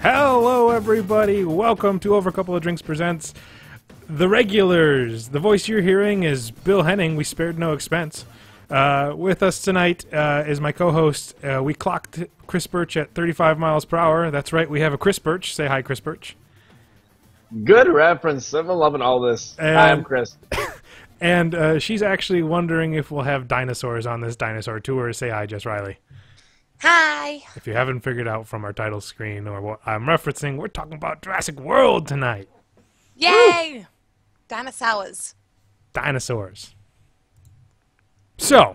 Hello, everybody. Welcome to Over a Couple of Drinks presents The Regulars. The voice you're hearing is Bill Henning. We spared no expense. With us tonight is my co-host. We clocked Chris Birch at 35 miles per hour. That's right. We have a Chris Birch. Say hi, Chris Birch. Good reference. I'm loving all this. Hi, I'm Chris. And she's actually wondering if we'll have dinosaurs on this dinosaur tour. Say hi, Jess Riley. Hi. If you haven't figured out from our title screen or what I'm referencing, we're talking about Jurassic World tonight. Yay! Woo! Dinosaurs. Dinosaurs. So,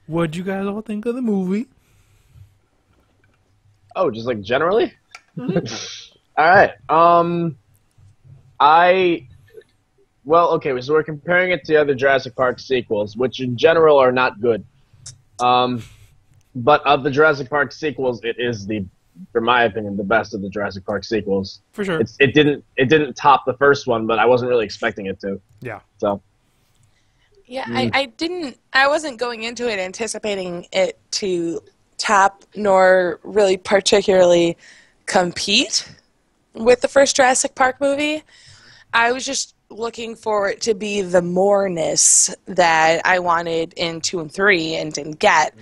what'd you guys all think of the movie? Oh, just like generally? All right. Well, okay, so we're comparing it to the other Jurassic Park sequels, which in general are not good. But of the Jurassic Park sequels, it is for my opinion, the best of the Jurassic Park sequels. For sure. It didn't top the first one, but I wasn't really expecting it to. Yeah. So. Yeah, I wasn't going into it anticipating it to top nor really particularly compete with the first Jurassic Park movie. I was just looking for it to be the moreness that I wanted in 2 and 3 and didn't get.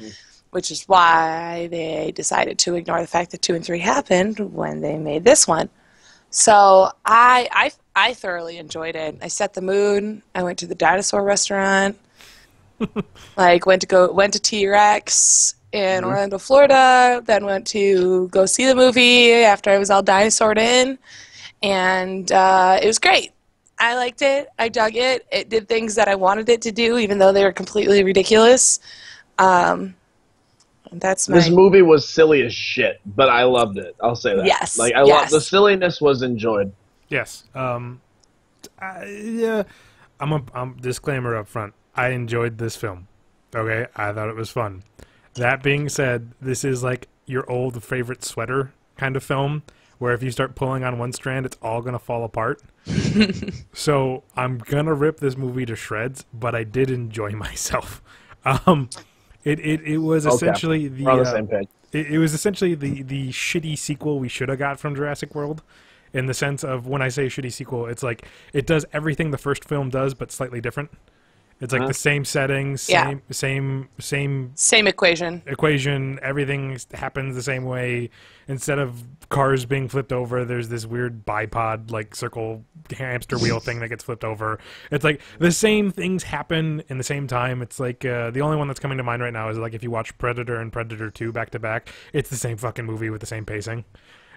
Which is why they decided to ignore the fact that 2 and 3 happened when they made this one. So I thoroughly enjoyed it. I set the mood. I went to the dinosaur restaurant. went to T-Rex in Orlando, Florida. Then went to go see the movie after I was all dinosaured in, and it was great. I liked it. I dug it. It did things that I wanted it to do, even though they were completely ridiculous. This movie was silly as shit, but I loved it. I'll say that. Yes. Like loved the silliness was enjoyed. Yes. Yeah. I'm disclaimer up front. I enjoyed this film. Okay, I thought it was fun. That being said, this is like your old favorite sweater kind of film, where if you start pulling on one strand, it's all gonna fall apart. So I'm gonna rip this movie to shreds, but I did enjoy myself. It was essentially We're on the same page. It was essentially the shitty sequel we should have got from Jurassic World, in the sense of when I say shitty sequel, it's like it does everything the first film does, but slightly different. It's like the same settings, same equation. Everything happens the same way. Instead of cars being flipped over, there's this weird bipod, like circle hamster wheel thing that gets flipped over. It's like the same things happen in the same time. It's like the only one that's coming to mind right now is like if you watch Predator and Predator 2 back to back, it's the same fucking movie with the same pacing.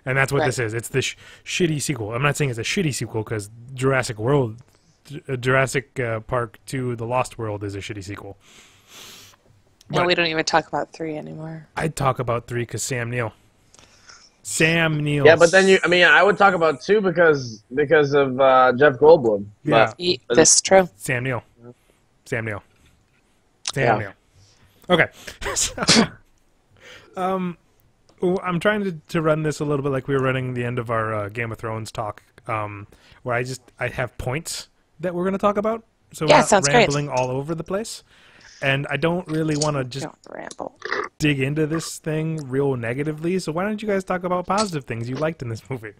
And that's what this is. It's this shitty sequel. I'm not saying it's a shitty sequel because Jurassic Park 2 The Lost World is a shitty sequel. No, we don't even talk about 3 anymore. I'd talk about 3 because Sam Neill. Yeah, but then I would talk about 2 because of Jeff Goldblum. Yeah, this is true. Sam Neill. Okay. So, I'm trying to run this a little bit like we were running the end of our Game of Thrones talk, where I have points that we're going to talk about. So we're not rambling all over the place. And I don't really want to just dig into this thing real negatively. So why don't you guys talk about positive things you liked in this movie?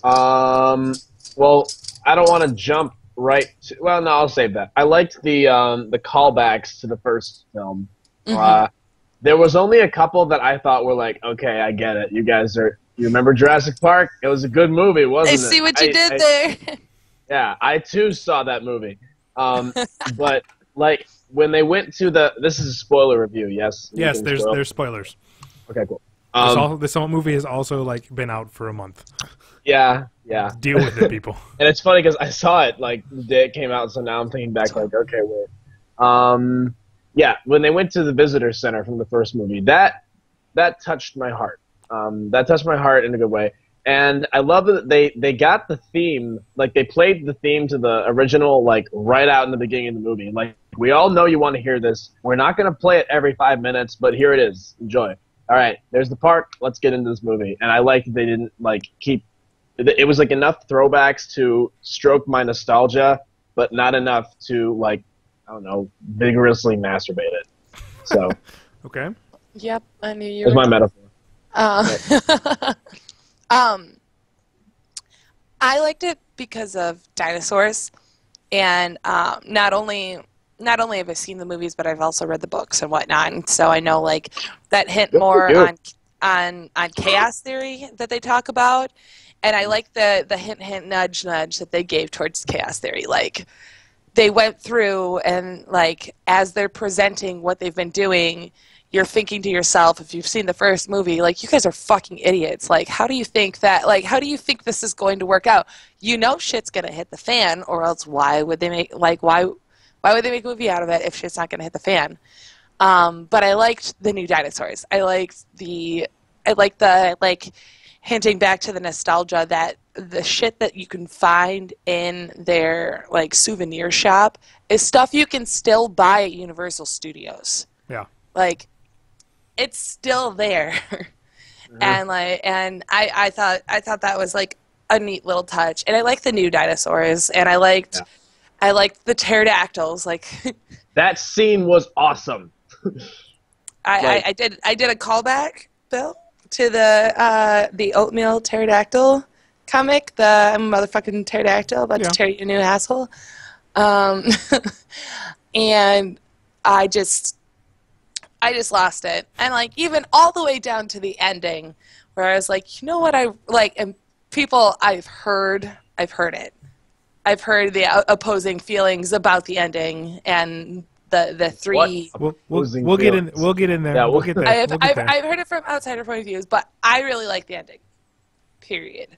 Well, I don't want to jump right to... Well, no, I'll save that. I liked the callbacks to the first film. There was only a couple that I thought were like, okay, I get it. You guys you remember Jurassic Park? It was a good movie, wasn't it? I see what you did there. Yeah, I too saw that movie. But like when they went to this is a spoiler review, yes? Yes, there's spoilers. Okay, cool. This movie has also like been out for a month. Yeah. Deal with it, people. And it's funny because I saw it like the day it came out, so now I'm thinking back like, okay, wait. Yeah, when they went to the visitor center from the first movie, that touched my heart. That touched my heart in a good way. And I love that they got the theme, like they played the theme to the original, like right out in the beginning of the movie. Like, we all know you want to hear this. We're not going to play it every 5 minutes, but here it is. Enjoy. All right, there's the park. Let's get into this movie. And I liked that they didn't like keep. It was like enough throwbacks to stroke my nostalgia, but not enough to like, I don't know, vigorously masturbate it. So. Okay. Yep, I knew you. That's my metaphor. Uh, um, I liked it because of dinosaurs, and not only have I seen the movies, but I've also read the books and whatnot, and so I know like that hint Good for more you. on chaos theory that they talk about, and I like the hint nudge that they gave towards chaos theory. Like they went through and like as they're presenting what they've been doing, you're thinking to yourself, if you've seen the first movie, like you guys are fucking idiots. Like how do you think that? Like how do you think this is going to work out? You know shit's gonna hit the fan, or else why would they make like why would they make a movie out of it if shit's not gonna hit the fan? But I liked the new dinosaurs. I liked the like hinting back to the nostalgia that the shit that you can find in their like souvenir shop is stuff you can still buy at Universal Studios. Yeah. Like it's still there. And I thought that was like a neat little touch. And I like the new dinosaurs, and I liked the pterodactyls. Like That scene was awesome. I did a callback, Bill, to the oatmeal pterodactyl comic, the I'm a motherfucking pterodactyl about to tear you a new asshole. And I just lost it. And like even all the way down to the ending where I was like, you know what I like, and people I've heard it. I've heard the opposing feelings about the ending and the three. We'll get in. We'll get in there. Yeah, we'll get there. I've heard it from outsider point of views, but I really like the ending. Period.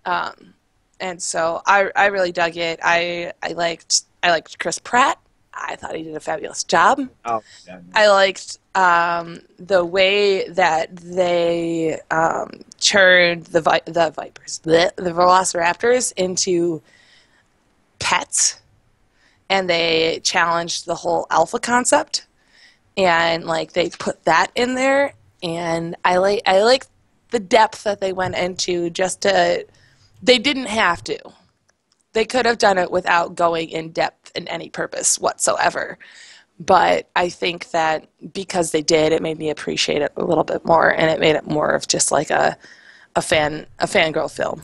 And so I really dug it. I liked Chris Pratt. I thought he did a fabulous job. Oh, yeah. I liked the way that they turned the velociraptors into pets, and they challenged the whole alpha concept, and like they put that in there, and I like the depth that they went into. They didn't have to. They could have done it without going in depth in any purpose whatsoever. But I think that because they did, it made me appreciate it a little bit more, and it made it more of just like a fangirl film.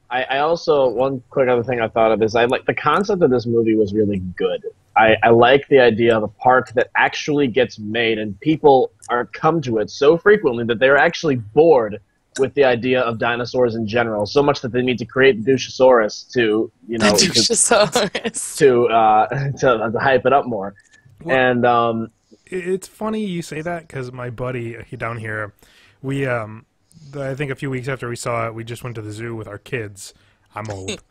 I also, one quick other thing I thought of is I like the concept of this movie was really good. I like the idea of a park that actually gets made, and people come to it so frequently that they're actually bored with the idea of dinosaurs in general, so much that they need to create the Dushosaurus to, you know, to hype it up more. Well, and it's funny you say that because my buddy down here, we I think a few weeks after we saw it, we just went to the zoo with our kids. I'm old.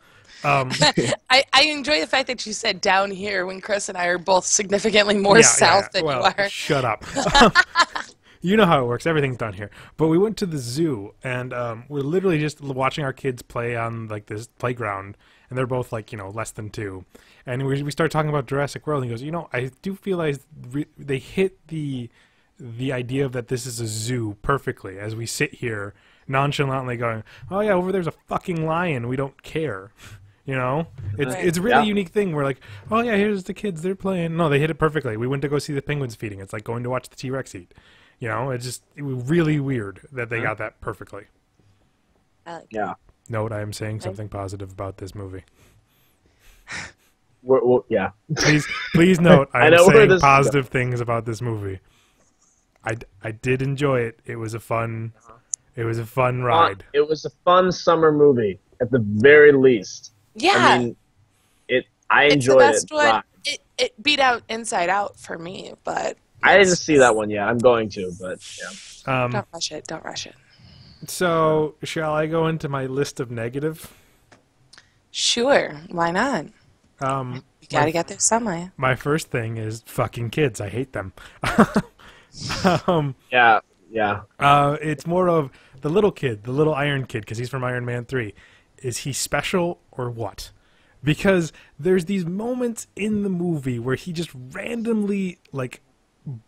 I enjoy the fact that you said down here when Chris and I are both significantly more south than you are. Shut up. You know how it works. Everything's done here. But we went to the zoo, and we're literally just watching our kids play on like this playground, and they're both like, you know, less than 2. And we start talking about Jurassic World, and he goes, you know, I do feel like they hit the idea of that this is a zoo perfectly as we sit here nonchalantly going, oh yeah, over there's a fucking lion. We don't care. You know, it's a really unique thing. We're like, oh yeah, here's the kids, they're playing. No, they hit it perfectly. We went to go see the penguins feeding. It's like going to watch the T-Rex eat. You know, it was really weird that they got that perfectly. Note, I am saying something positive about this movie. Yeah. Please note, I am saying positive things about this movie. I did enjoy it. It was a fun ride. It was a fun summer movie at the very least. Yeah. I mean, I enjoyed it. One. It beat out Inside Out for me, but I didn't see that one yet. I'm going to, but yeah. Don't rush it. Don't rush it. So, shall I go into my list of negative? Sure. Why not? You gotta get there somewhere. My first thing is fucking kids. I hate them. Yeah. It's more of the little kid, the little Iron Kid, because he's from Iron Man 3. Is he special or what? Because there's these moments in the movie where he just randomly, like,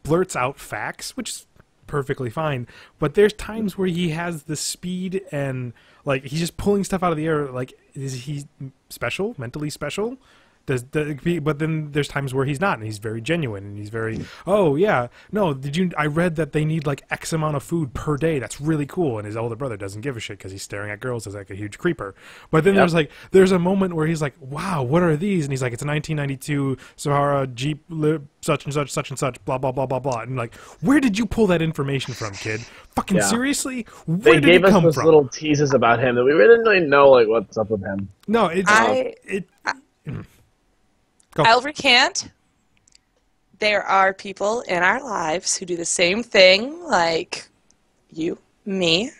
blurts out facts, which is perfectly fine, but there's times where he has the speed and, like, he's just pulling stuff out of the air. Like, is he special? Mentally special? But then there's times where he's not, and he's very genuine, and he's very, oh yeah, no, I read that they need like X amount of food per day. That's really cool. And his older brother doesn't give a shit because he's staring at girls as like a huge creeper. But then there's a moment where he's like, wow, what are these? And he's like, it's a 1992 Sahara Jeep such and such, blah blah blah blah blah. And like, where did you pull that information from, kid? Fucking seriously? Where did it come from? They gave us those little teases about him that we didn't really know like what's up with him. No, I'll recant. There are people in our lives who do the same thing, like you, me,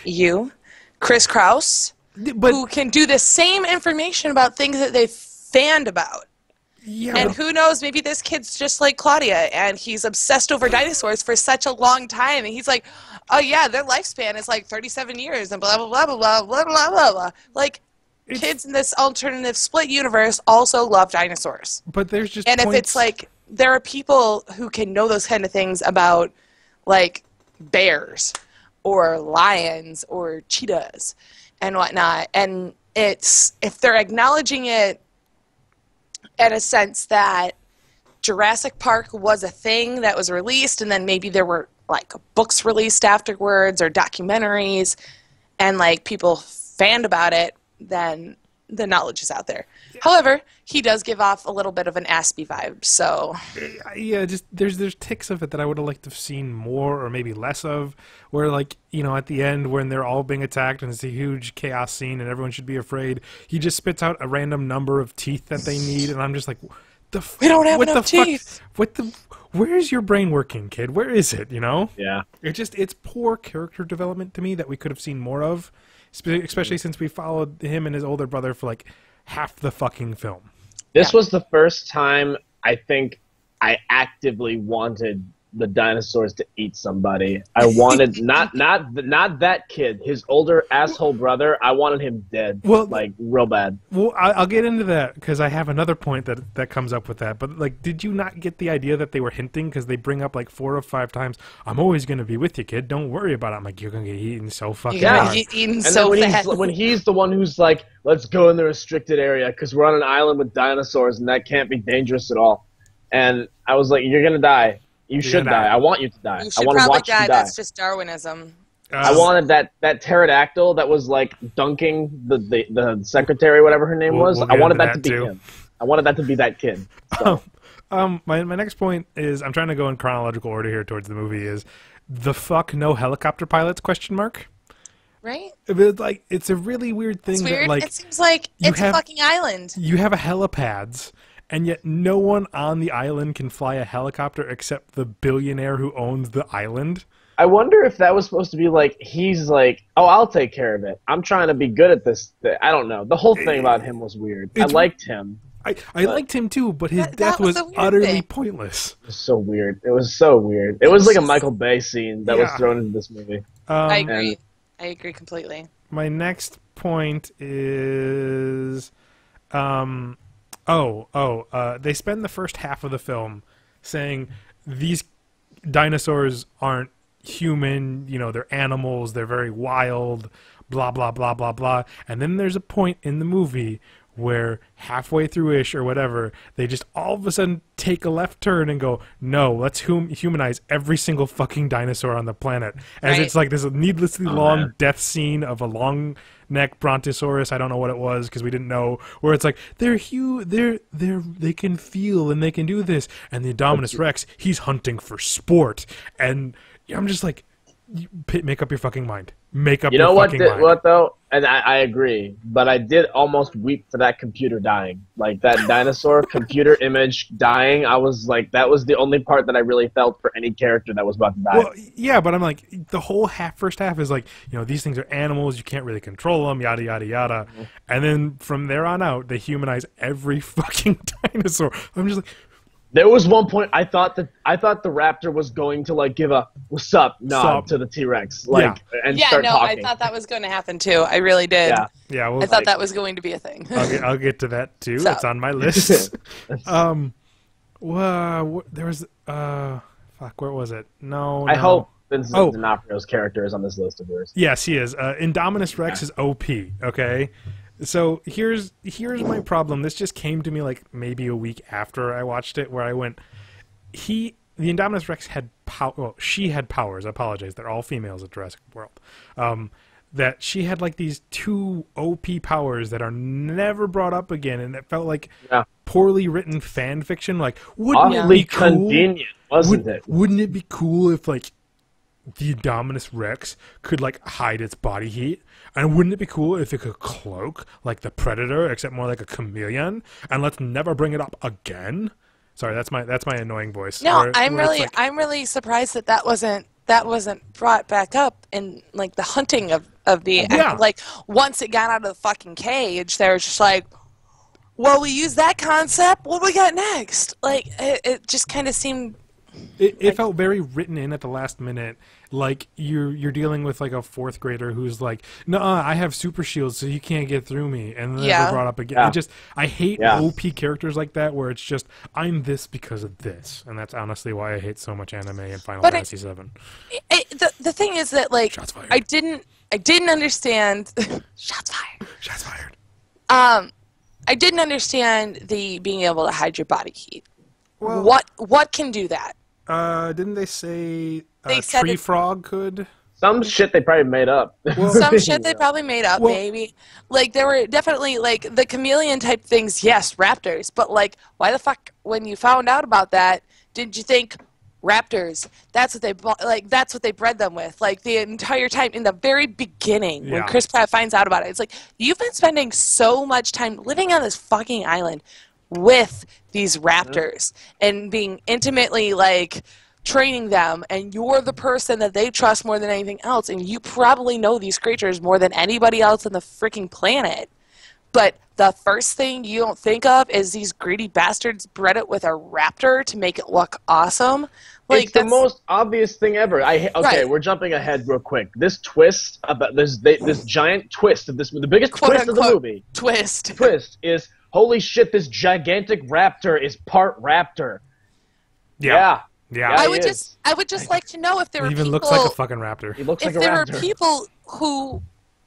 you, Chris Kraus, who can do the same information about things that they fanned about. Yeah. And who knows, maybe this kid's just like Claudia, and he's obsessed over dinosaurs for such a long time, and he's like, oh yeah, their lifespan is like 37 years, and blah, blah, blah, blah, blah, blah, blah, blah, blah. Like, kids in this alternative split universe also love dinosaurs. But there's just if it's like, there are people who can know those kind of things about, like, bears or lions or cheetahs and whatnot. And it's, if they're acknowledging it in a sense that Jurassic Park was a thing that was released, and then maybe there were, like, books released afterwards or documentaries, and, like, people fanned about it, then the knowledge is out there. However, he does give off a little bit of an Aspie vibe, so... Yeah, just there's ticks of it that I would have liked to have seen more or maybe less of, where, like, you know, at the end when they're all being attacked and it's a huge chaos scene and everyone should be afraid, he just spits out a random number of teeth that they need, and I'm just like, we don't have enough teeth! Where's your brain working, kid? Where is it, you know? Yeah. It's poor character development to me that we could have seen more of. Especially since we followed him and his older brother for like half the fucking film. This was the first time I think I actively wanted the dinosaurs to eat somebody. I wanted not that kid, his older asshole brother. I wanted him dead, like real bad. Well, I'll get into that because I have another point that comes up with that. But like, did you not get the idea that they were hinting because they bring up like 4 or 5 times, "I'm always gonna be with you, kid. Don't worry about it." I'm like, you're gonna get eaten so fucking hard. Eaten so fast. When he's the one who's like, "Let's go in the restricted area because we're on an island with dinosaurs and that can't be dangerous at all," and I was like, "You're gonna die. You should die. I want you to die. You should I want to probably watch die. you die." That's just Darwinism. I wanted that pterodactyl that was like dunking the secretary, whatever her name was. I wanted that to be him. I wanted that to be that kid. So. My next point is, I'm trying to go in chronological order here towards the movie, is the fuck no helicopter pilots ? Right? Like, it's a really weird thing. It's weird. That, like, it seems like it's a fucking island. You have a helipads, and yet no one on the island can fly a helicopter except the billionaire who owns the island. I wonder if that was supposed to be like, he's like, oh, I'll take care of it. I'm trying to be good at this. I don't know. The whole thing about him was weird. I liked him. I liked him too, but his death was utterly pointless. It was so weird. It was so weird. It was like a Michael Bay scene that was thrown into this movie. I agree. I agree completely. My next point is... they spend the first half of the film saying these dinosaurs aren't human, you know, they're animals, they're very wild, blah, blah, blah, blah, blah. And then there's a point in the movie where halfway through-ish or whatever, they just all of a sudden take a left turn and go, no, let's humanize every single fucking dinosaur on the planet. As it's like this needlessly long death scene of a long neck brontosaurus, I don't know what it was because we didn't know, where it's like, they can feel and they can do this. And the Indominus Rex, he's hunting for sport. And I'm just like, make up your fucking mind. Make up your fucking mind. What though? And I agree, but I did almost weep for that computer dying. Like that dinosaur computer image dying. I was like, that was the only part that I really felt for any character that was about to die. Well, yeah, but I'm like, the whole first half is like, you know, these things are animals, you can't really control them, yada yada yada. Mm-hmm. And then from there on out, they humanize every fucking dinosaur. I'm just like. There was one point I thought the raptor was going to like give a "what's up" nod to the T-Rex, like, and start talking. I thought that was going to happen too. I really did. Yeah. Well, I thought that was going to be a thing. I'll get to that too. It's on my list. There was fuck. Where was it? No. I hope Vincent D'Onofrio's character is on this list of yours. Yes, he is. Indominus Rex is OP. Okay. So here's my problem. This just came to me like maybe a week after I watched it, where I went, the Indominus Rex had power. Well, she had powers. I apologize. They're all females at Jurassic World. That she had like these 2 OP powers that are never brought up again, and it felt like poorly written fan fiction. Like, wouldn't it be cool? Convenient, wasn't it? Wouldn't it be cool if like the Indominus Rex could like hide its body heat? And wouldn't it be cool if it could cloak like the Predator, except more like a chameleon? And let's never bring it up again. Sorry, that's my annoying voice. No, I'm really surprised that wasn't brought back up in like the hunting of the like once it got out of the fucking cage, they were just like, well, we use that concept. What do we got next? Like it just kind of seemed. It felt very written in at the last minute, like you're dealing with like a 4th grader who's like, no, I have super shields, so you can't get through me, and then never brought up again. I hate OP characters like that, where it's just I'm this because of this, and that's honestly why I hate so much anime and Final Fantasy VII. The thing is that like Shots fired. I didn't understand. Shots fired. Shots fired. I didn't understand the being able to hide your body heat. Well, what can do that? Didn't they say Tree Frog could? Some shit they probably made up. Well, some shit they probably made up, maybe. Like, there were definitely, like, the chameleon type things, yes, raptors. But, like, why the fuck, when you found out about that, did you think raptors? That's what they bred them with. Like, the entire time, in the very beginning, when Chris Pratt finds out about it, it's like, you've been spending so much time living on this fucking island with these raptors and being intimately like training them, and you're the person that they trust more than anything else, and you probably know these creatures more than anybody else on the freaking planet, but the first thing you don't think of is these greedy bastards bred it with a raptor to make it look awesome. Like, it's the most obvious thing ever. We're jumping ahead real quick. This twist about this giant twist of this, the biggest twist of the movie. Twist is, holy shit, this gigantic raptor is part raptor. Yeah. I would just like to know if there were people. He even looks like a fucking raptor. He looks like a raptor. If there were people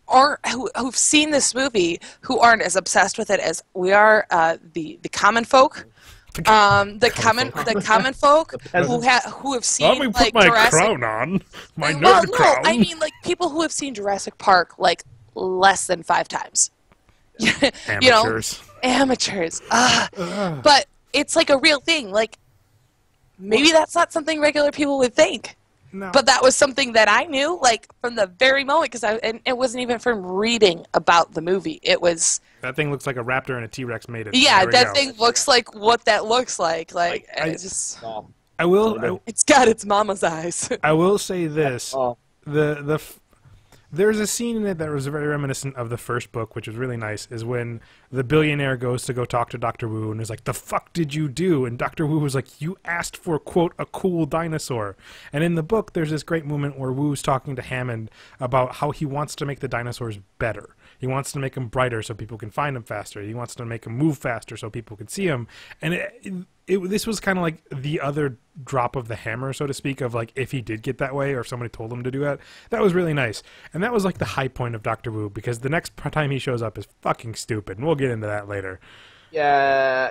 who've seen this movie who aren't as obsessed with it as we are, the common folk. The common folk who have seen, let me put my Jurassic... crown on. My nerd crown. I mean like people who have seen Jurassic Park like less than 5 times. Amateurs. Amateurs. But it's like a real thing. Like, maybe that's not something regular people would think. No. But that was something that I knew, like, from the very moment, and it wasn't even from reading about the movie. It was... That thing looks like a raptor and a T-Rex made it. Yeah, that thing looks like what that looks like. Like, it's got its mama's eyes. I will say this. There's a scene in it that was very reminiscent of the first book, which was really nice, is when the billionaire goes to go talk to Dr. Wu and is like, the fuck did you do? And Dr. Wu was like, you asked for, quote, a cool dinosaur. And in the book, there's this great moment where Wu's talking to Hammond about how he wants to make the dinosaurs better. He wants to make them brighter so people can find them faster. He wants to make them move faster so people can see them. And this was kind of like the other drop of the hammer, so to speak, of like if he did get that way or if somebody told him to do that. That was really nice. And that was like the high point of Dr. Wu, because the next time he shows up is fucking stupid. And we'll get into that later. Yeah,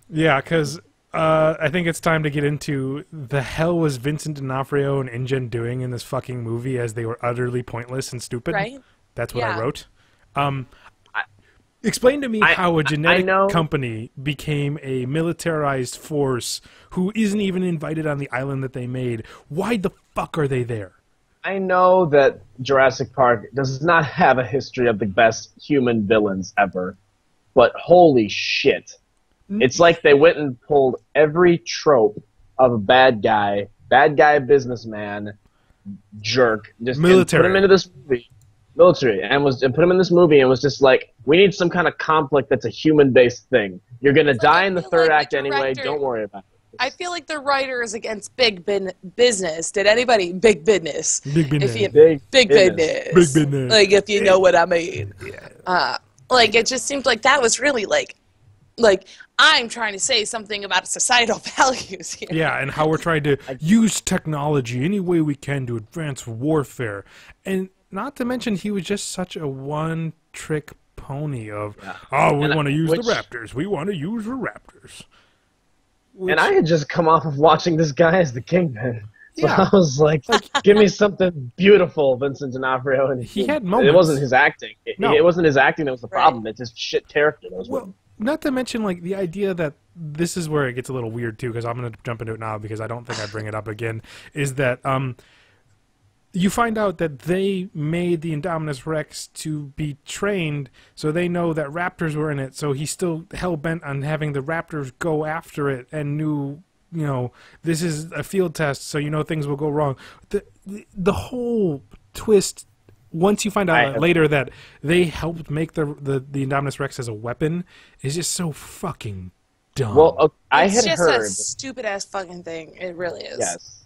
because I think it's time to get into the hell was Vincent D'Onofrio and InGen doing in this fucking movie, as they were utterly pointless and stupid. Right? That's what I wrote. Explain to me how a genetic company became a militarized force who isn't even invited on the island that they made. Why the fuck are they there? I know that Jurassic Park does not have a history of the best human villains ever, but holy shit. It's like they went and pulled every trope of a bad guy businessman, jerk, just military. Put him into this movie. Military, and put him in this movie, and was just like, we need some kind of conflict that's a human-based thing. You're gonna die in the third act anyway. Don't worry about it. I feel like the writer is against big business. Did anybody big business? Big business. Big business. Big business. Like, if you know what I mean. Yeah. Like, it just seemed like that was really like I'm trying to say something about societal values here. Yeah, and how we're trying to use technology any way we can to advance warfare, and not to mention, he was just such a one-trick pony of, Yeah. oh, we And want to use which- the Raptors. We want to use the Raptors. And I had just come off of watching this guy as the Kingpin. So Yeah. I was like, give me something beautiful, Vincent D'Onofrio. And He had It moments. wasn't his acting. No. It wasn't his acting that was the Right. problem. It's his shit character that was Well, not to mention, like, the idea that this is where it gets a little weird, too, because I'm going to jump into it now because I don't think I bring it up again, is that you find out that they made the Indominus Rex to be trained, so they know that raptors were in it, so he's still hell-bent on having the raptors go after it and knew, you know, this is a field test, so you know things will go wrong. The whole twist, once you find out later that they helped make the Indominus Rex as a weapon, is just so fucking dumb. Well, I It's had just heard. a stupid ass fucking thing. It really is. Yes.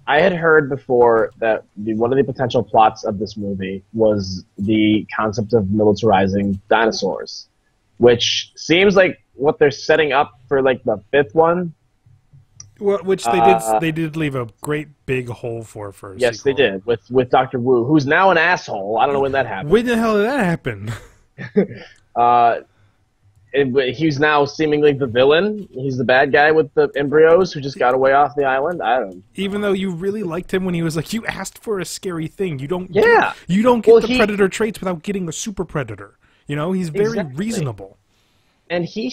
I had heard before that one of the potential plots of this movie was the concept of militarizing dinosaurs, which seems like what they're setting up for like the fifth one. Well, which they did leave a great big hole for a Yes, sequel. they did with Dr. Wu, who's now an asshole. I don't know when that happened. When the hell did that happen? He's now seemingly the villain. He's the bad guy with the embryos who just got away off the island. I don't know. Even though you really liked him when he was like, you asked for a scary thing. You don't. Yeah. You don't get Well, the predator traits without getting a super predator. You know, he's very Exactly. reasonable. And he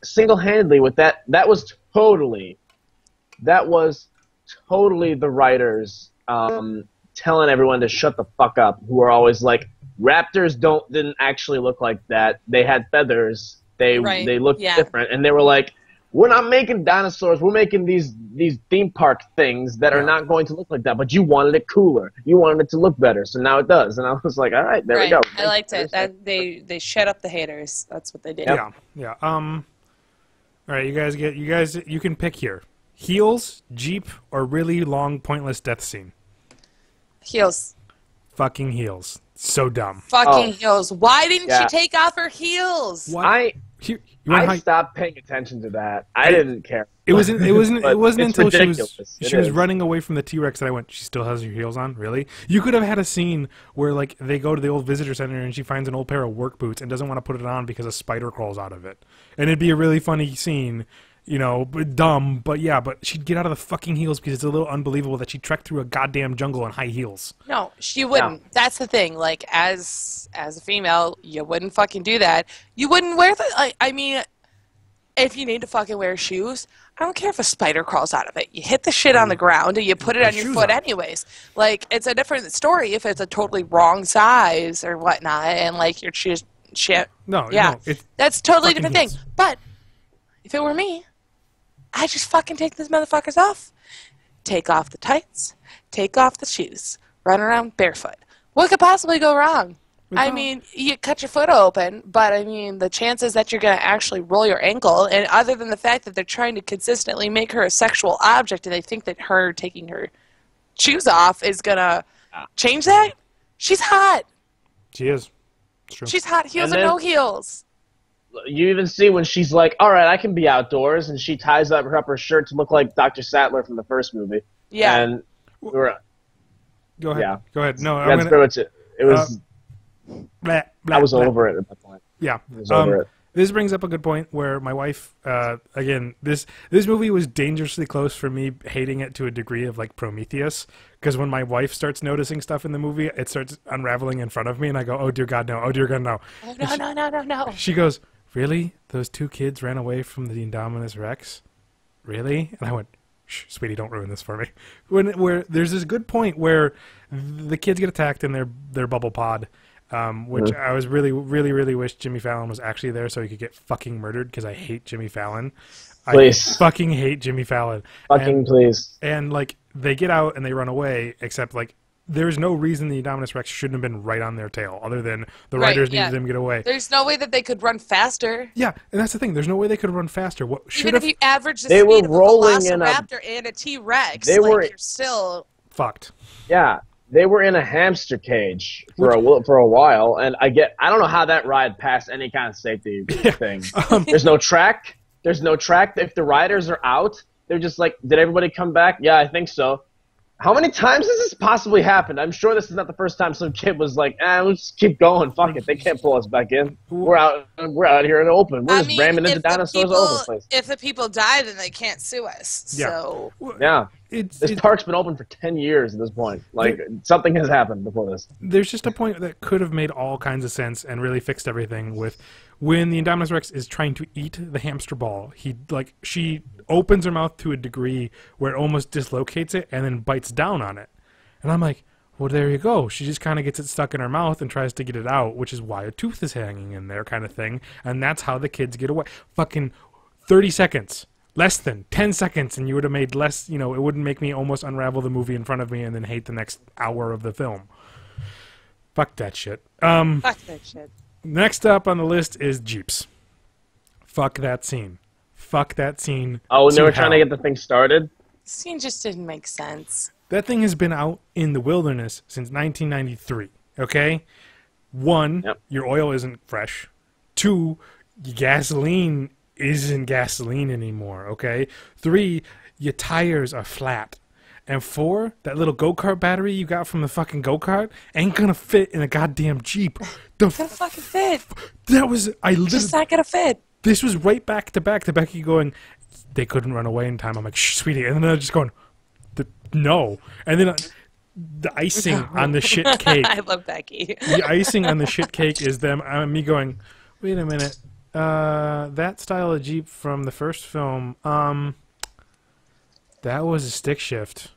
single-handedly with that was totally the writers telling everyone to shut the fuck up, who are always like, raptors didn't actually look like that. They had feathers. They looked different, and they were like, we're not making dinosaurs. We're making these theme park things that are not going to look like that. But you wanted it cooler. You wanted it to look better, so now it does. And I was like, all right, there we go. I liked it. That they shut up the haters. That's what they did. Yeah. All right, you can pick here. Heels, Jeep, or really long, pointless death scene. Heels. Fucking heels. So dumb. Fucking heels. Why didn't Yeah. she take off her heels? What? I stopped paying attention to that. I didn't care. It wasn't But until it's ridiculous. she was running away from the T-Rex that I went, she still has her heels on? Really? You could have had a scene where like they go to the old visitor center and she finds an old pair of work boots and doesn't want to put it on because a spider crawls out of it. And it'd be a really funny scene, you know, but dumb, but yeah, but she'd get out of the fucking heels because it's a little unbelievable that she trekked through a goddamn jungle in high heels. No, she wouldn't. No. That's the thing. Like, as a female, you wouldn't fucking do that. You wouldn't wear the. Like, I mean, if you need to fucking wear shoes, I don't care if a spider crawls out of it. You hit the shit on the ground and you put it on your shoes foot on. anyways. Like, it's a different story if it's a totally wrong size or whatnot, and like your shoes, shit. No, Yeah, it's that's totally fucking different thing. heels. But if it were me, I just fucking take these motherfuckers off. Take off the tights. Take off the shoes. Run around barefoot. What could possibly go wrong? I mean, you cut your foot open, but I mean, the chances that you're going to actually roll your ankle, and other than the fact that they're trying to consistently make her a sexual object, and they think that her taking her shoes off is going to change that, she's hot. she is. It's true. She's hot. Heels And or then- no heels. You even see when she's like, all right, I can be outdoors, and she ties up her shirt to look like Dr. Sattler from the first movie. Yeah. And we were, Go ahead. yeah. Go ahead. No, that's pretty much it. It was, blah, blah, I was blah. over it at that point. Yeah. I was over it. This brings up a good point where my wife, again, this movie was dangerously close for me hating it to a degree of like Prometheus, because when my wife starts noticing stuff in the movie, it starts unraveling in front of me, and I go, oh dear God, no, oh dear God, no. Oh, no. She goes, really? Those two kids ran away from the Indominus Rex? Really? And I went, shh, sweetie, don't ruin this for me. Where there's this good point where the kids get attacked in their bubble pod, which I was really wish Jimmy Fallon was actually there so he could get fucking murdered, because I hate Jimmy Fallon. Please. I fucking hate Jimmy Fallon. Fucking please. And like they get out and they run away, except like there's no reason the Indominus Rex shouldn't have been right on their tail, other than the Right, writers yeah. needed them to get away. There's no way that they could run faster. Yeah, and that's the thing. There's no way they could run faster. What should Even have if you average the They speed were of a rolling in a- Velociraptor and a T-Rex, They like, were- you're still... fucked? Yeah, they were in a hamster cage for a while, and I don't know how that ride passed any kind of safety thing. There's no track. If the riders are out, they're just like, did everybody come back? Yeah, I think so. How many times has this possibly happened? I'm sure this is not the first time some kid was like, let's just keep going. Fuck it. They can't pull us back in. We're out here in the open. We're just ramming into dinosaurs all over the place. If the people die, then they can't sue us. Yeah. So yeah. This park's been open for 10 years at this point. Like, something has happened before this. There's just a point that could have made all kinds of sense and really fixed everything with when the Indominus Rex is trying to eat the hamster ball. She opens her mouth to a degree where it almost dislocates it and then bites down on it. And I'm like, well, there you go. She just kind of gets it stuck in her mouth and tries to get it out, which is why a tooth is hanging in there kind of thing. And that's how the kids get away. Fucking 30 seconds. Less than 10 seconds, and you would have made less, it wouldn't make me almost unravel the movie in front of me and then hate the next hour of the film. Fuck that shit. Fuck that shit. Next up on the list is Jeeps. Fuck that scene. Fuck that scene. Oh, and they were trying to get the thing started? The scene just didn't make sense. That thing has been out in the wilderness since 1993, okay? 1, your oil isn't fresh. 2, your gasoline isn't gasoline anymore, okay? 3, your tires are flat. And 4, that little go-kart battery you got from the fucking go-kart ain't gonna fit in a goddamn Jeep. It's gonna fucking fit. That was, just not gonna fit. This was right back to back to Becky going, they couldn't run away in time. I'm like, shh, sweetie. And then they're just going, no. And then the icing on the shit cake. I love Becky. The icing on the shit cake is me going, wait a minute. That style of Jeep from the first film, that was a stick shift.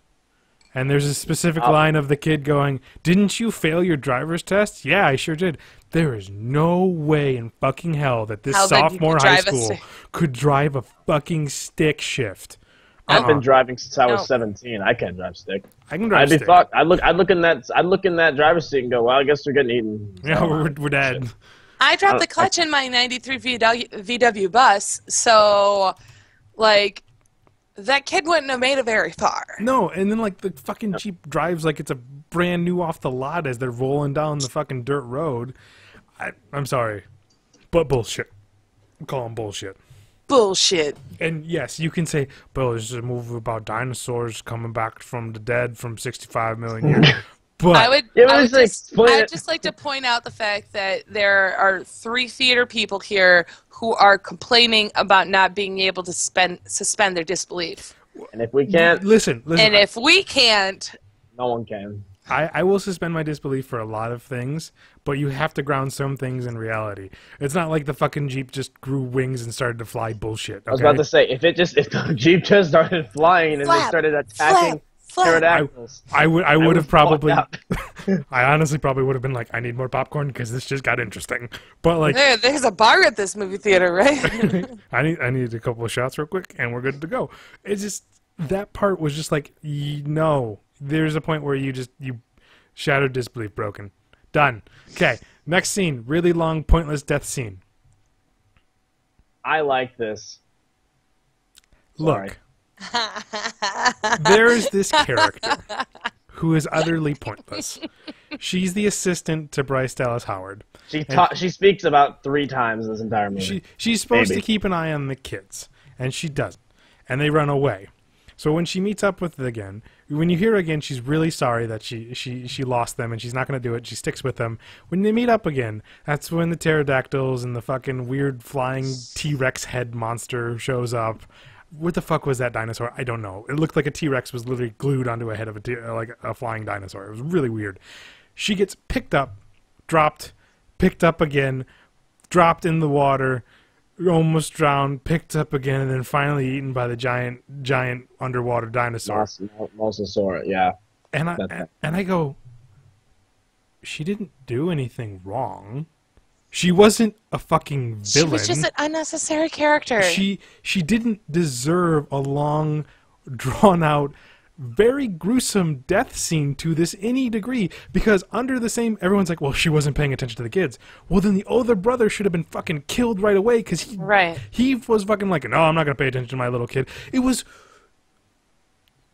And there's a specific line of the kid going, didn't you fail your driver's test? Yeah, I sure did. There is no way in fucking hell that this sophomore high school could drive a fucking stick shift. I've been driving since I was 17. I can't drive stick. I can drive stick. Fucked. I'd look in that driver's seat and go, well, I guess we're getting eaten. Yeah, we're dead. I dropped the clutch in my 93 VW bus, so, like, that kid wouldn't have made it very far. No, and then, like, the fucking Jeep drives like it's a brand new off the lot as they're rolling down the fucking dirt road. I'm sorry, but bullshit. Call them bullshit. Bullshit. And yes, you can say, "Bill, this is a movie about dinosaurs coming back from the dead from 65 million years." But I would just like to point out the fact that there are 3 theater people here who are complaining about not being able to suspend their disbelief. And if we can't... Listen. And if we can't... No one can. I will suspend my disbelief for a lot of things, but you have to ground some things in reality. It's not like the fucking Jeep just grew wings and started to fly bullshit. Okay? I was about to say, if the Jeep just started flying and they started attacking... I would have probably. I honestly probably would have been like, I need more popcorn because this just got interesting. But like, there's a bar at this movie theater, right? I need a couple of shots real quick, and we're good to go. It's just that part was just like, no. There's a point where you shattered disbelief, broken, done. Okay, next scene, really long, pointless death scene. I like this. Sorry. Look. There is this character who is utterly pointless. She's the assistant to Bryce Dallas Howard. She speaks about 3 times this entire movie. She's supposed to keep an eye on the kids, and she doesn't. And they run away. So when she meets up with it again, when you hear her again, she's really sorry that she lost them, and she's not going to do it. She sticks with them. When they meet up again, that's when the pterodactyls and the fucking weird flying T-Rex head monster shows up. What the fuck was that dinosaur? I don't know. It looked like a T-Rex was literally glued onto a head of like a flying dinosaur. It was really weird. She gets picked up, dropped, picked up again, dropped in the water, almost drowned, picked up again, and then finally eaten by the giant underwater dinosaur. Mosasaur, yeah. And I go, she didn't do anything wrong. She wasn't a fucking villain. She was just an unnecessary character. She didn't deserve a long, drawn-out, very gruesome death scene to this any degree, because under the same, everyone's like, well, she wasn't paying attention to the kids. Well, then the older brother should have been fucking killed right away, because he was fucking like, no, I'm not going to pay attention to my little kid. It was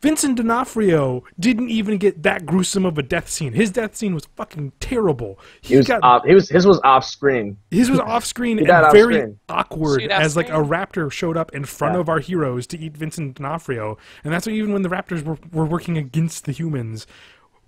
Vincent D'Onofrio didn't even get that gruesome of a death scene. His death scene was fucking terrible. His was off screen. His was off screen and very awkward as like a raptor showed up in front of our heroes to eat Vincent D'Onofrio. And that's even when the raptors were working against the humans.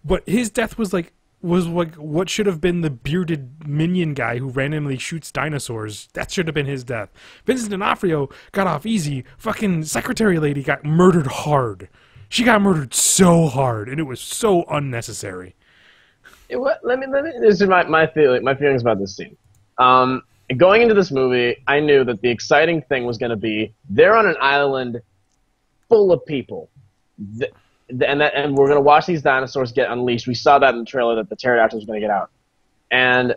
But his death was like what should have been the bearded minion guy who randomly shoots dinosaurs. That should have been his death. Vincent D'Onofrio got off easy. Fucking secretary lady got murdered hard. She got murdered so hard, and it was so unnecessary. This is my feelings about this scene. Going into this movie, I knew that the exciting thing was going to be they're on an island full of people, and we're going to watch these dinosaurs get unleashed. We saw that in the trailer that the pterodactyls was going to get out, and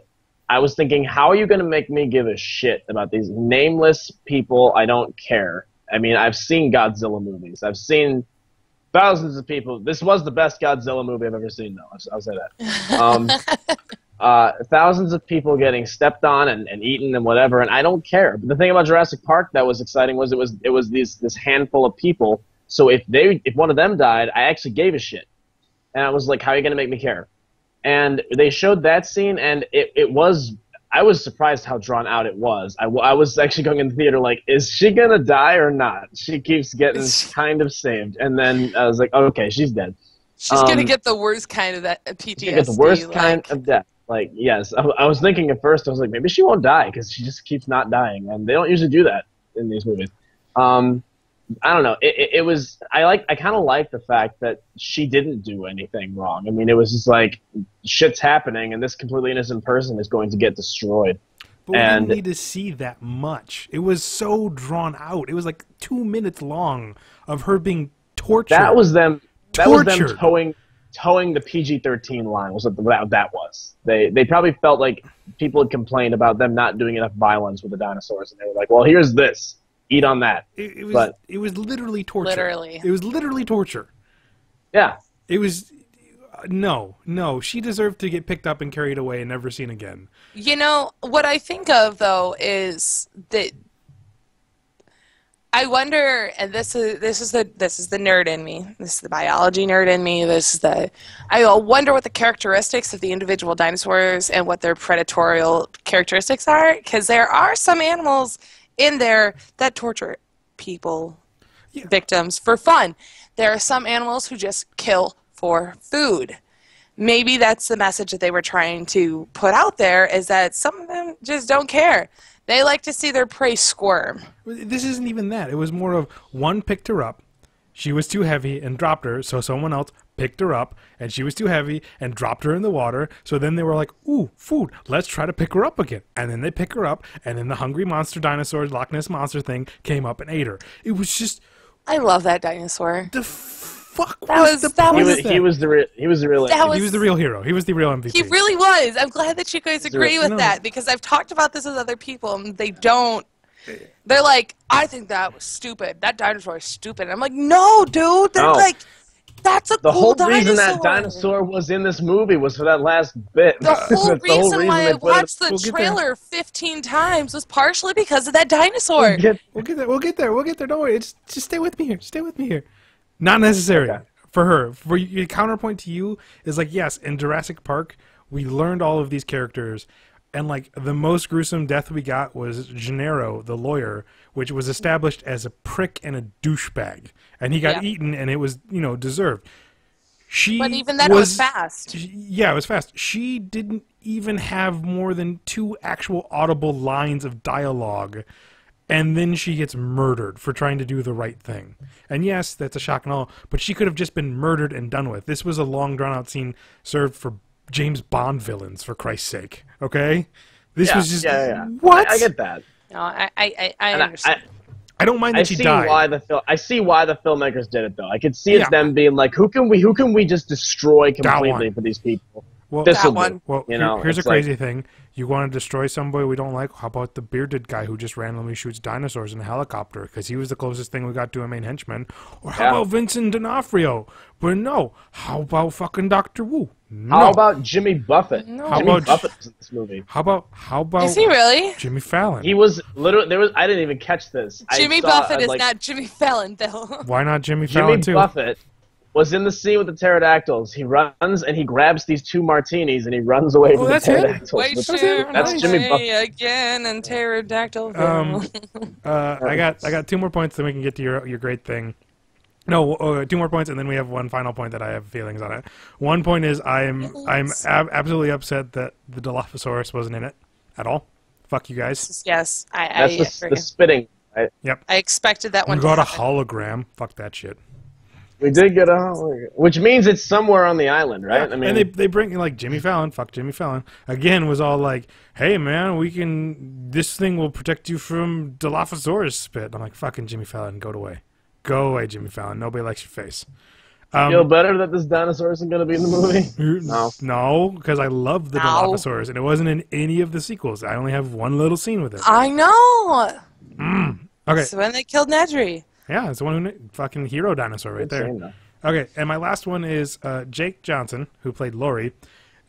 I was thinking, how are you going to make me give a shit about these nameless people? I don't care. I mean, I've seen Godzilla movies. I've seen thousands of people. This was the best Godzilla movie I've ever seen, though. I'll say that. Thousands of people getting stepped on and eaten and whatever, and I don't care. But the thing about Jurassic Park that was exciting was it was this handful of people. So if one of them died, I actually gave a shit, and I was like, how are you going to make me care? And they showed that scene, and I was surprised how drawn out it was. I was actually going in the theater like, is she going to die or not? She keeps getting kind of saved. And then I was like, oh, okay, she's dead. She's going to get the worst kind of that PTSD. She's get the worst kind of death. Like, yes. I was thinking at first, I was like, maybe she won't die because she just keeps not dying. And they don't usually do that in these movies. I don't know. I kind of like the fact that she didn't do anything wrong. I mean, it was just like shit's happening, and this completely innocent person is going to get destroyed. But we didn't need to see that much. It was so drawn out. It was like 2 minutes long of her being tortured. That was them. That was them towing the PG-13 line. Was what that was. They probably felt like people had complained about them not doing enough violence with the dinosaurs, and they were like, "Well, here's this." Eat on that. It was literally torture. Literally. It was literally torture. Yeah. It was... No. She deserved to get picked up and carried away and never seen again. You know, what I think of, though, is that I wonder, and this is the nerd in me. This is the biology nerd in me. I wonder what the characteristics of the individual dinosaurs and what their predatory characteristics are, because there are some animals in there that torture people, victims, for fun. There are some animals who just kill for food. Maybe that's the message that they were trying to put out there, is that some of them just don't care. They like to see their prey squirm. This isn't even that. It was more of one picked her up, she was too heavy and dropped her, so someone else picked her up, and she was too heavy and dropped her in the water, so then they were like, ooh, food, let's try to pick her up again. And then they pick her up, and then the hungry monster dinosaur, Loch Ness Monster thing, came up and ate her. It was just... I love that dinosaur. The fuck was the point of that? He was the real He was the real hero. He was the real MVP. He really was. I'm glad that you guys agree with that, because I've talked about this with other people, and they don't. They're like, I think that was stupid. That dinosaur is stupid. And I'm like, no, dude. They're like, that's a cool dinosaur. The whole reason that dinosaur was in this movie was for that last bit. The whole reason why I watched the trailer 15 times was partially because of that dinosaur. We'll get there. Don't worry. Just stay with me here. Not necessary. Okay. For her. For your counterpoint to you is like, yes, in Jurassic Park, we learned all of these characters. And, like, the most gruesome death we got was Gennaro, the lawyer, which was established as a prick and a douchebag. And he got eaten, and it was, deserved. But even that was fast. Yeah, it was fast. She didn't even have more than 2 actual audible lines of dialogue. And then she gets murdered for trying to do the right thing. And yes, that's a shock and all, but she could have just been murdered and done with. This was a long, drawn-out scene served for James Bond villains, for Christ's sake. Okay? This was just... What? I get that. No, I understand. I don't mind that she died. I see why the filmmakers did it, though. I could see it's them being like, who can we just destroy completely for these people? Well, here's a crazy thing. You want to destroy somebody we don't like? How about the bearded guy who just randomly shoots dinosaurs in a helicopter? Because he was the closest thing we got to a main henchman. Or how about Vincent D'Onofrio? But no. How about fucking Dr. Wu? No. How about Jimmy Buffett? No. Jimmy Buffett was in this movie. How about? Is he really? Jimmy Fallon. He was literally. I didn't even catch this. Jimmy Buffett is not Jimmy Fallon, though. Why not Jimmy Fallon too? Buffett. was in the scene with the pterodactyls. He runs and he grabs these 2 martinis and he runs away from the that's it? pterodactyls. Wait, That's Jimmy Buffett. again and pterodactyl. I got 2 more points, then we can get to your great thing. No, 2 more points, and then we have one final point that I have feelings on it. 1 point is I'm absolutely upset that the Dilophosaurus wasn't in it at all. Fuck you guys. Yes, That's the spitting. Right? Yep. I expected that one. We got a hologram. Fuck that shit. We did get a hologram, which means it's somewhere on the island, right? Yeah. I mean, and they bring like Jimmy Fallon. Fuck Jimmy Fallon again. Was all like, "Hey man, this thing will protect you from Dilophosaurus spit." I'm like, "Fucking Jimmy Fallon, go away, go away, Jimmy Fallon. Nobody likes your face." Feel better that this dinosaur isn't going to be in the movie? No, because I love the Dilophosaurus, and it wasn't in any of the sequels. I only have one little scene with it. I know. Okay. So when they killed Nedry. Yeah, it's the one who fucking hero dinosaur right there. Okay, and my last one is Jake Johnson, who played Laurie,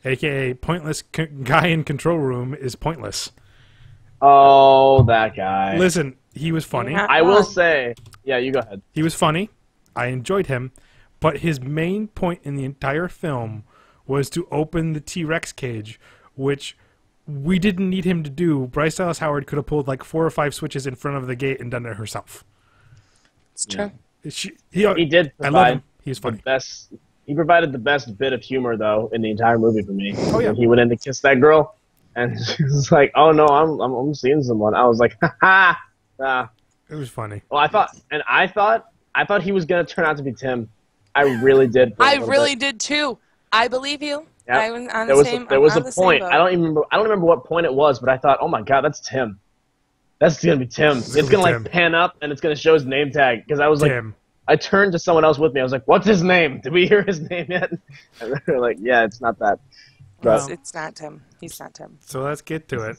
aka pointless guy in control room is pointless. Oh, that guy. Listen, he was funny. Yeah. I will say, yeah, you go ahead. He was funny. I enjoyed him, but his main point in the entire film was to open the T-Rex cage, which we didn't need him to do. Bryce Dallas Howard could have pulled like 4 or 5 switches in front of the gate and done it herself. It's true. He did I love provide him. He's funny. He provided the best bit of humor, though, in the entire movie for me. Oh, yeah. When he went in to kiss that girl, and she was like, "Oh no, I'm seeing someone." I was like, "Ha ha!" It was funny. Well, I thought he was gonna turn out to be Tim. I really did. I really did too. I believe you. Yeah. I was on There the was same. there was I'm a on the same point. boat. I don't remember what point it was, but I thought, "Oh my god, that's Tim. That's gonna be Tim." It's gonna Tim. like pan up and it's gonna show his name tag because I was like. Tim. I turned to someone else with me. I was like, "What's his name? Did we hear his name yet?" And they're like, "Yeah, it's not that." But, It's not Tim. He's not Tim. So let's get to it.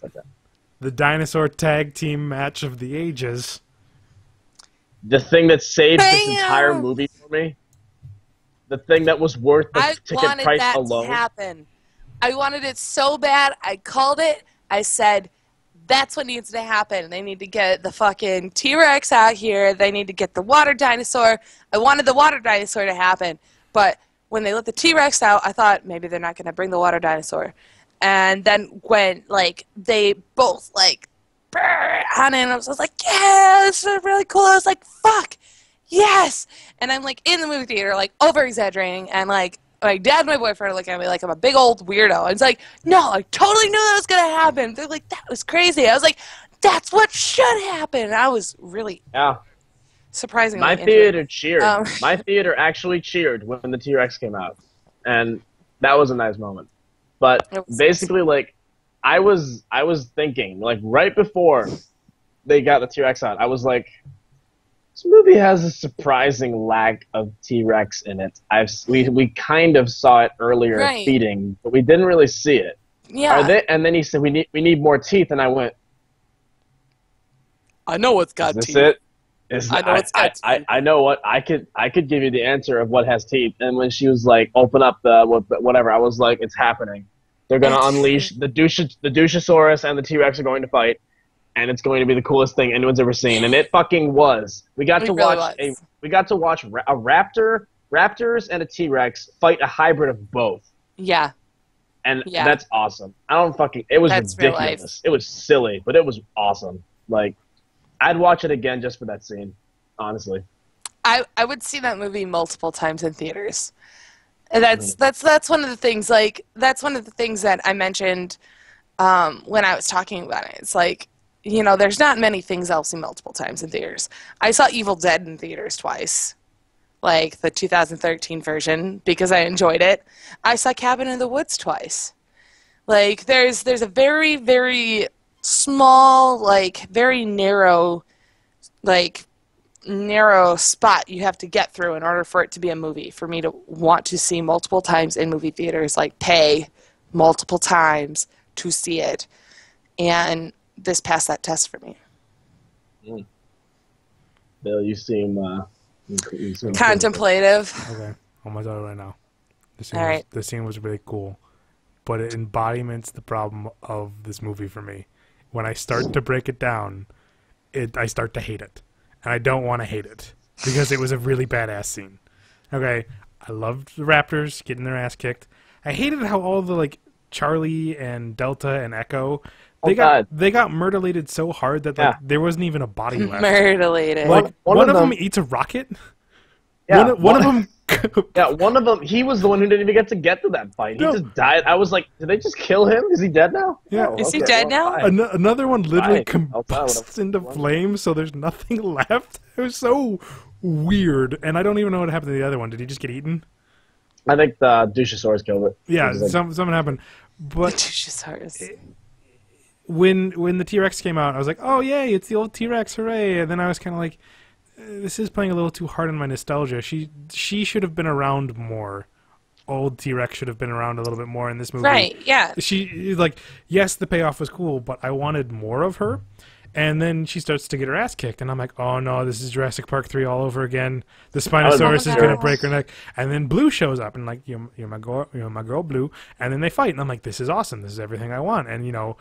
The dinosaur tag team match of the ages. the thing that saved this Bam! entire movie for me, the thing that was worth the I ticket wanted price that alone. to happen. I wanted it so bad. I called it. I said, that's what needs to happen. They need to get the fucking T-Rex out here. They need to get the water dinosaur. I wanted the water dinosaur to happen. But when they let the T-Rex out, I thought maybe they're not going to bring the water dinosaur. And then when, like, they both, like, on it, and I was like, yeah, this is really cool. I was like, fuck, yes. And I'm, like, in the movie theater, like, over-exaggerating, and, like, my dad and my boyfriend are looking at me like I'm a big old weirdo. And it's like, no, I totally knew that was going to happen. They're like, that was crazy. I was like, that's what should happen. And I was really surprisingly My into theater it. cheered. My theater actually cheered when the T-Rex came out. And that was a nice moment. But basically, like, I was thinking, like, right before they got the T-Rex out, I was like, this movie has a surprising lack of T-Rex in it. We kind of saw it earlier Right. feeding, but we didn't really see it. Yeah. And then he said, we need more teeth, and I went, I know it's got is this teeth. it? I know it's got teeth. I know what I could give you the answer of what has teeth. And when she was like, open up the whatever, I was like, it's happening. They're gonna unleash the Dushosaurus and the T-Rex are going to fight, and it's going to be the coolest thing anyone's ever seen. And it fucking was. We got to watch a raptors and a T-Rex fight a hybrid of both. Yeah. And Yeah. that's awesome. It was That's real ridiculous. It was silly, but it was awesome. Like, I'd watch it again just for that scene, honestly. I would see that movie multiple times in theaters. And that's one of the things, like, that's one of the things that I mentioned when I was talking about it. It's like, you know, there's not many things I'll see multiple times in theaters. I saw Evil Dead in theaters twice, like the 2013 version, because I enjoyed it. I saw Cabin in the Woods twice. Like, there's a very, very small, like, very narrow spot you have to get through in order for it to be a movie, for me to want to see multiple times in movie theaters, like pay multiple times to see it. And this passed that test for me. Bill, you seem Contemplative. Okay, on my daughter right now. The scene was really cool, but it embodiments the problem of this movie for me. When I start to break it down, I start to hate it. And I don't want to hate it because it was a really badass scene. Okay, I loved the Raptors getting their ass kicked. I hated how all the like Charlie and Delta and Echo they got murderlated so hard that like there wasn't even a body left. Murderlated. Like one of them eats a rocket. Yeah, one of them. Yeah, one of them. He was the one who didn't even get to that fight. He just died. I was like, did they just kill him? Is he dead now? Yeah, oh, is he dead now? Another one literally combusts into flames, so there's nothing left. It was so weird, and I don't even know what happened to the other one. Did he just get eaten? I think the Dushosaurus killed it. Yeah, something happened. But Dushosaurus. When the T-Rex came out, I was like, oh yay, it's the old T-Rex, hooray! And then I was kind of like, this is playing a little too hard on my nostalgia. She should have been around more. Old T-Rex should have been around a little bit more in this movie. Right, yeah. She, like, yes, the payoff was cool, but I wanted more of her. And then she starts to get her ass kicked, and I'm like, oh no, this is Jurassic Park 3 all over again. The Spinosaurus is going to break her neck. And then Blue shows up, and like, you're my girl, Blue. And then they fight, and I'm like, this is awesome. This is everything I want. And, you know,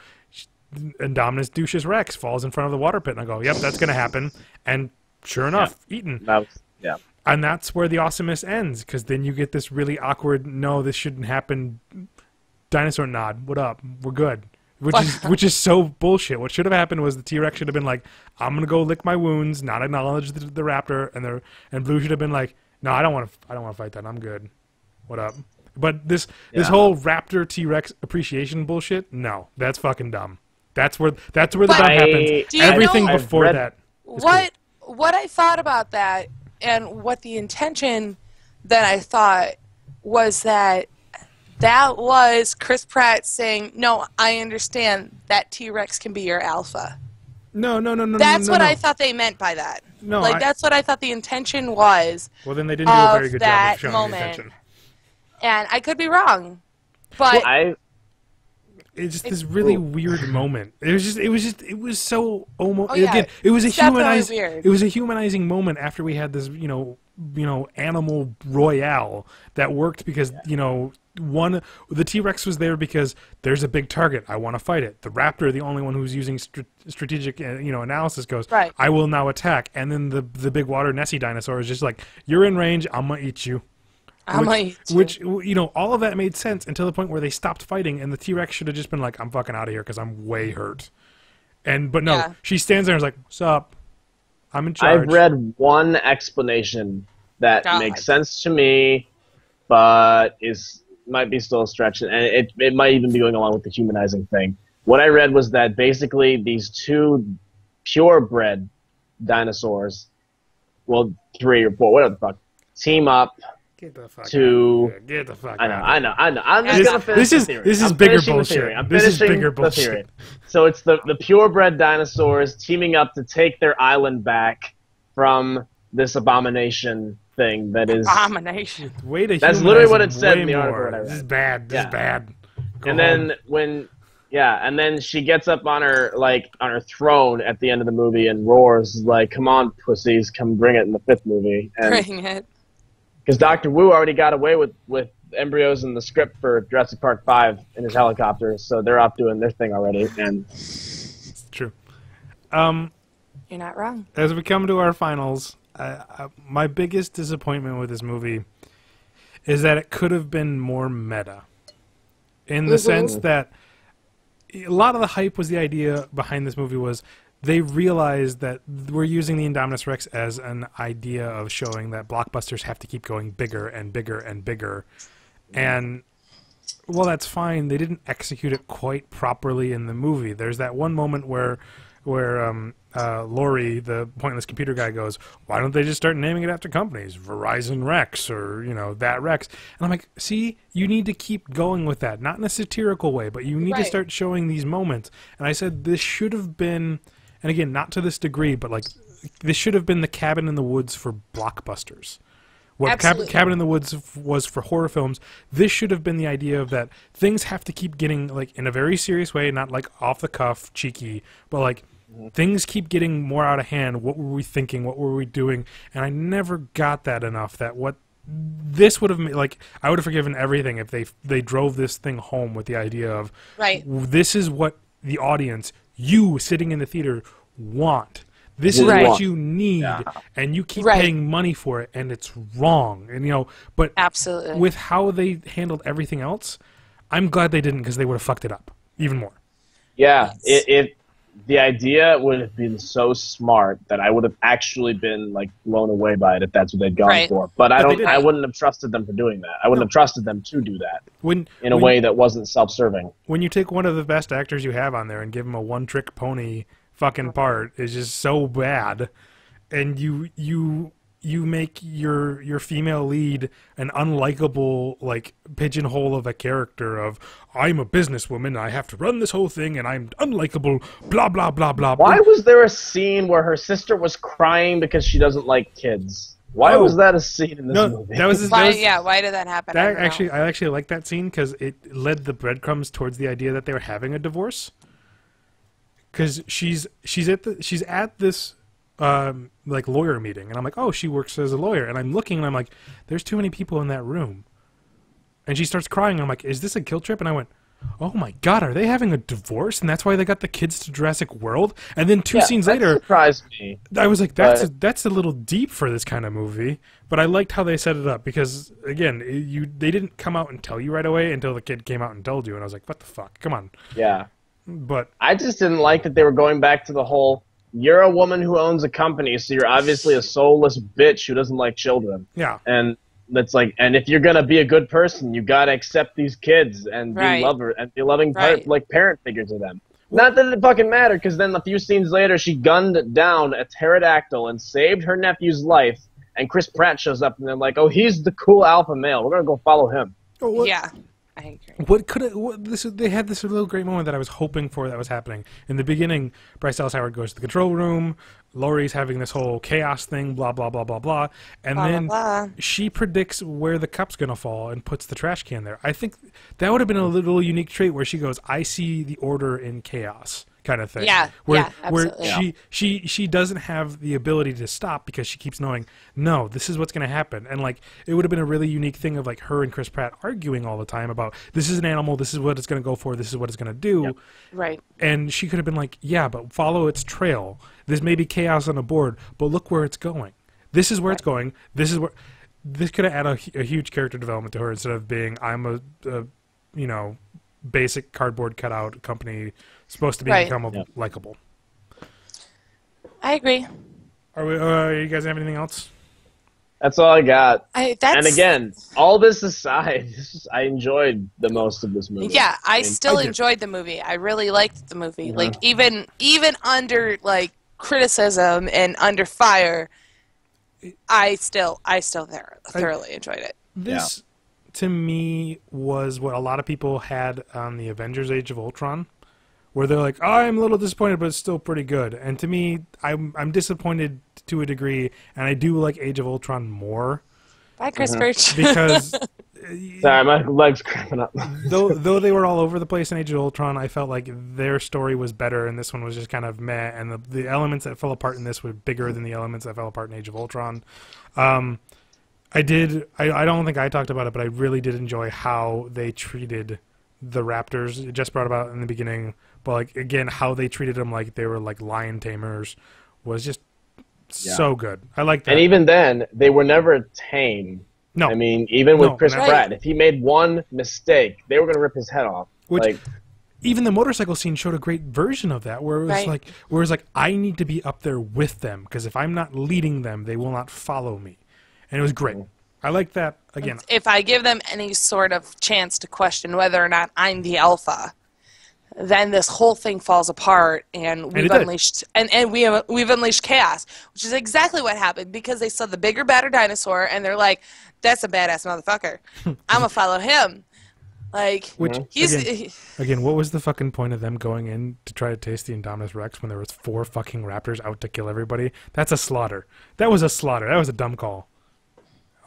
Indominus Ducius Rex falls in front of the water pit, and I go, yep, that's going to happen. And sure enough, eaten. Yeah. And that's where the awesomeness ends, because then you get this really awkward, no, this shouldn't happen, dinosaur nod, what up, we're good. Which is so bullshit. What should have happened was the T-Rex should have been like, I'm going to go lick my wounds, not acknowledge the raptor, and Blue should have been like, no, I don't want to fight that, I'm good. What up? But this whole raptor T-Rex appreciation bullshit, no, that's fucking dumb. That's where the dumb happens. Everything before that is cool. What I thought about that, and what the intention that I thought was that was Chris Pratt saying, no, I understand that T-Rex can be your alpha. No. That's what I thought they meant by that. No, that's what I thought the intention was. Well, then they didn't do a very good job of showing the intention. And I could be wrong, but it's just this really weird moment. It was so almost again. It was a humanizing. It was a humanizing moment after we had this, animal royale that worked because the T-Rex was there because there's a big target. I want to fight it. The raptor, the only one who's using strategic analysis, goes, right, I will now attack. And then the big water Nessie dinosaur is just like, you're in range. I'm gonna eat you. Which all of that made sense until the point where they stopped fighting, and the T-Rex should have just been like, I'm fucking out of here because I'm way hurt. But no, she stands there and is like, what's up? I'm in charge. I've read one explanation that makes sense to me, but might be still a stretch, and it might even be going along with the humanizing thing. What I read was that basically these two purebred dinosaurs, well, 3 or 4, whatever the fuck, team up. Get the fuck to out. Get the fuck I know, out. I know. I'm just gonna finish the theory. This is bigger bullshit. This is bigger bullshit. Theory. So it's the purebred dinosaurs teaming up to take their island back from this abomination thing that is abomination. That's literally what it said in the article that I read. This is bad. This is bad. And then and then she gets up on her throne at the end of the movie and roars like, "Come on, pussies, come bring it!" in the 5th movie. Bring it. Because Dr. Wu already got away with embryos in the script for Jurassic Park 5 in his helicopter, so they're off doing their thing already. And it's true. You're not wrong. As we come to our finals, my biggest disappointment with this movie is that it could have been more meta. In the sense that a lot of the hype was the idea behind this movie was they realized that we're using the Indominus Rex as an idea of showing that blockbusters have to keep going bigger and bigger and bigger. And, well, that's fine. They didn't execute it quite properly in the movie. There's that one moment where Laurie, the pointless computer guy, goes, why don't they just start naming it after companies? Verizon Rex or, that Rex. And I'm like, see, you need to keep going with that. Not in a satirical way, but you need to start showing these moments. And I said this should have been... And again, not to this degree, but this should have been the Cabin in the Woods for blockbusters. What Cabin in the Woods was for horror films, this should have been the idea of that things have to keep getting, in a very serious way, not off the cuff, cheeky, but things keep getting more out of hand. What were we thinking? What were we doing? And I never got that enough. That what this would have made, I would have forgiven everything if they drove this thing home with the idea of, this is what the audience, you sitting in the theater, want. This is Right. what you need, and you keep Right. paying money for it, and it's wrong. And but Absolutely. with how they handled everything else, I'm glad they didn't, because they would have fucked it up even more. Yeah, Yes. the idea would have been so smart that I would have actually been like blown away by it if that's what they'd gone Right. for. But But they didn't. I wouldn't have trusted them for doing that. I wouldn't have trusted them to do that in a way that wasn't self-serving. When you take one of the best actors you have on there and give him a one-trick pony fucking part is just so bad, and you make your female lead an unlikable, like, pigeonhole of a character of, I'm a businesswoman, I have to run this whole thing, and I'm unlikable, blah blah blah blah. Why was there a scene where her sister was crying because she doesn't like kids? Why was that a scene in this movie? Why did that happen? I don't know. I actually like that scene because it led the breadcrumbs towards the idea that they were having a divorce. Because she's at this like lawyer meeting, and I'm like, oh, she works as a lawyer, and I'm looking, and I'm like, there's too many people in that room, and she starts crying, and I'm like, is this a guilt trip? And I went, oh my god, are they having a divorce, and that's why they got the kids to Jurassic World? And then two scenes later, surprised me. I was like, that's a little deep for this kind of movie, but I liked how they set it up, because again, they didn't come out and tell you right away until the kid came out and told you, and I was like, what the fuck, come on. Yeah. But I just didn't like that they were going back to the whole, you're a woman who owns a company, so you're obviously a soulless bitch who doesn't like children. yeah, And that's like, and if you're gonna be a good person, you gotta accept these kids and be loving parent figures of them. Not that it fucking mattered, because then a few scenes later, she gunned down a pterodactyl and saved her nephew's life. And Chris Pratt shows up, and they're like, "Oh, he's the cool alpha male. We're gonna go follow him." Yeah, I agree. They had this little great moment that I was hoping for that was happening. In the beginning, Bryce Dallas Howard goes to the control room, Laurie's having this whole chaos thing, blah, blah, blah, blah, blah, and then she predicts where the cup's going to fall and puts the trash can there. I think that would have been a little unique trait where she goes, I see the order in chaos, kind of thing. Yeah, absolutely. She doesn't have the ability to stop because she keeps knowing, no, this is what's going to happen. And like, it would have been a really unique thing of like her and Chris Pratt arguing all the time about, this is an animal, this is what it's going to go for, this is what it's going to do. Yep. Right. And she could have been like, yeah, but follow its trail. This may be chaos on a board, but look where it's going. This is where it's going. This could have added a huge character development to her instead of being, I'm a basic cardboard cutout company supposed to become likable. I agree. You guys have anything else? That's all I got. And again, all this aside, I enjoyed the most of this movie. Yeah, I still enjoyed the movie. I really liked the movie. Like even under like criticism and under fire, I still thoroughly enjoyed it. This to me was what a lot of people had on the Avengers Age of Ultron, where they're like, oh, I'm a little disappointed, but it's still pretty good. And to me, I'm disappointed to a degree, and I do like Age of Ultron more. Bye, Chris Birch. Because sorry, my leg's cramping up. though they were all over the place in Age of Ultron, I felt like their story was better, and this one was just kind of meh. And the elements that fell apart in this were bigger than the elements that fell apart in Age of Ultron. I don't think I talked about it, but I really did enjoy how they treated the raptors. It just brought about in the beginning, but like again, how they treated them like they were like lion tamers was just so good. I like that. And even then, they were never tame. No, I mean, even with Chris Pratt, if he made one mistake, they were going to rip his head off. Even the motorcycle scene showed a great version of that, where it was like, I need to be up there with them, because if I'm not leading them, they will not follow me. And it was great. I like that, again. If I give them any sort of chance to question whether or not I'm the alpha, then this whole thing falls apart, and we've unleashed we've unleashed chaos, which is exactly what happened, because they saw the bigger, badder dinosaur, and they're like, that's a badass motherfucker. I'm gonna follow him. Like, again, what was the fucking point of them going in to try to taste the Indominus Rex when there was 4 fucking raptors out to kill everybody? That's a slaughter. That was a slaughter. That was a dumb call.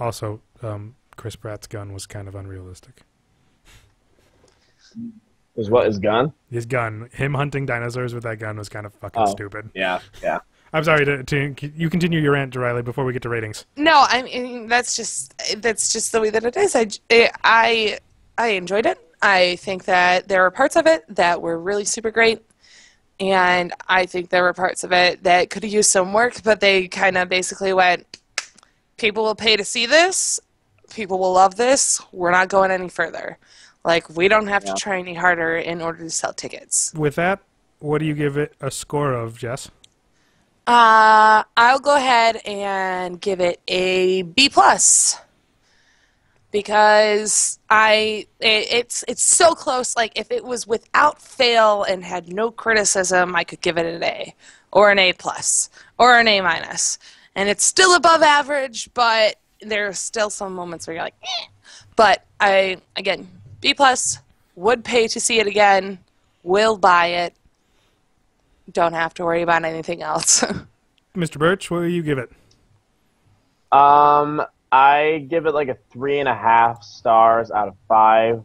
Also, Chris Pratt's gun was kind of unrealistic. Was what, his gun? His gun. Him hunting dinosaurs with that gun was kind of fucking stupid. Yeah. I'm sorry to you continue your rant, Riley, before we get to ratings. No, I mean that's just the way that it is. I enjoyed it. I think that there were parts of it that were really super great, And I think there were parts of it that could have used some work, but they kind of basically went, people will pay to see this, people will love this, we're not going any further. Like, we don't have to try any harder in order to sell tickets. With that, what do you give it a score of, Jess? I'll go ahead and give it a B+. Because it's so close. Like, if it was without fail and had no criticism, I could give it an A, or an A+, or an A-. And it's still above average, but there are still some moments where you're like, eh. But again, B+, would pay to see it again, will buy it, don't have to worry about anything else. Mr. Birch, what do you give it? I give it like a 3.5 stars out of 5.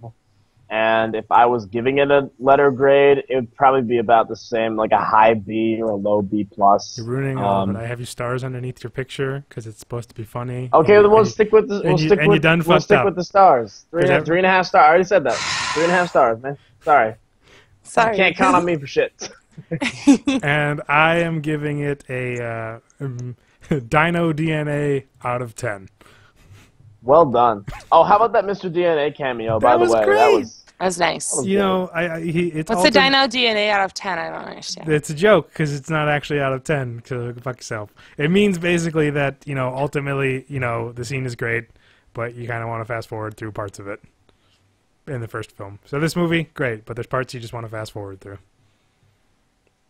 And if I was giving it a letter grade, it would probably be about the same, like a high B or a low B+. You're ruining all of it. I have you stars underneath your picture because it's supposed to be funny. Okay, then we'll stick with the we'll stick with the stars. 3.5 stars. I already said that. 3.5 stars, man. Sorry. You can't count on me for shit. And I am giving it a Dino DNA out of 10. Well done. Oh, how about that Mr. DNA cameo? By the way, great. That was nice. You know, it's what's the Dino DNA out of 10? I don't understand. It's a joke because it's not actually out of 10. So fuck yourself. It means basically that ultimately the scene is great, but you kind of want to fast forward through parts of it in the first film. So this movie, great, but there's parts you just want to fast forward through.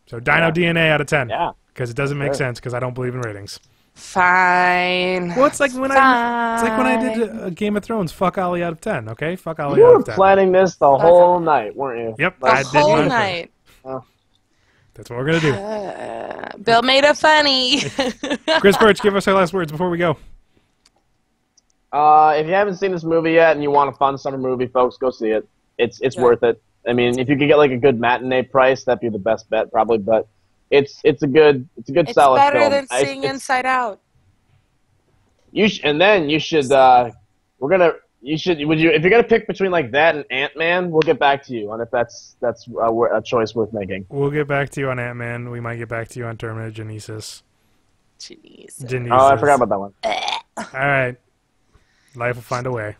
So Dino DNA out of 10. Yeah. Because it doesn't make sense because I don't believe in ratings. Fine. Well, it's like when I did Game of Thrones. Fuck Ollie out of 10. Okay, fuck Ollie out of 10. You were planning this the whole night, weren't you? Yep, the whole night. That's what we're gonna do. Bill made it funny. Chris Birch, give us our last words before we go. If you haven't seen this movie yet and you want a fun summer movie, folks, go see it. It's worth it. I mean, if you could get like a good matinee price, that'd be the best bet probably. But it's a good solid film. It's better than seeing Inside Out. If you're gonna pick between like that and Ant-Man, we'll get back to you on if that's a choice worth making. We'll get back to you on Ant-Man. We might get back to you on Terminagenesis. Jeez. Oh, I forgot about that one. All right. Life will find a way.